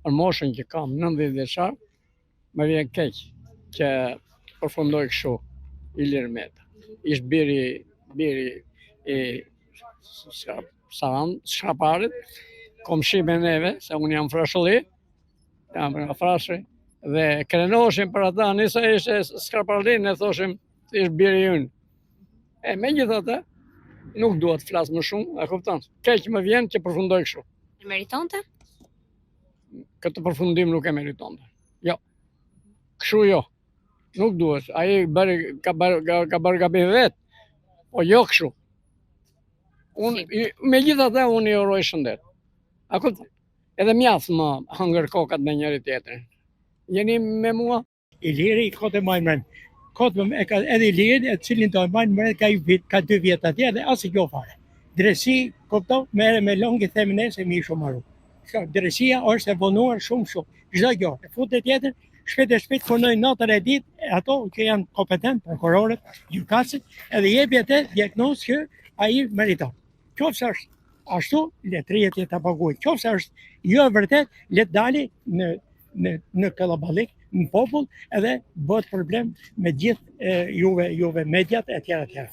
Për moshën që kam 90 vjeçar, më vjen keq që përfundoj kështu Ilir Meta. Ishte biri i Shkaparit, komshi me neve, se unë jam frashëlli, jam nga Frashëri, dhe krenoheshim për ata, nisa ishte Shkapardin, ne thoshim se ishte biri ynë. Megjithatë, nuk dua të flas më shumë, e kupton? Keq më vjen që përfundoj kështu. E meritonte? Këtë përfundim nuk e meritonte. Jo. Kështu jo. Nuk duhet. Ai ka bërë gabim vet. Po jo kështu. Megjithatë unë i uroj shëndet. A kupton? Edhe mjaft më hëngër kokat me njëri tjetrin. Jeni me mua? Iliri kote majmën. Edhe Iliri, e cilin do e majnë mërë ka 2 vjetë atje dhe asë i kjo fare. Dresi, kupto, mere me longi themin e se mi shumaru. Dresia është e vonuar shumë. Çdo gjë. E futet tjetër, shpejt punojnë natën e ditë, ato që janë kompetent, prokurorët, gjykatësit, edhe jepi atë diagnozë që ai meriton. Qofse është ashtu, letria të ta paguajë. Qofse është jo e vërtet, le të dali në kallaballik, në popull, edhe bëhet problem me gjithë juve mediat e tjera.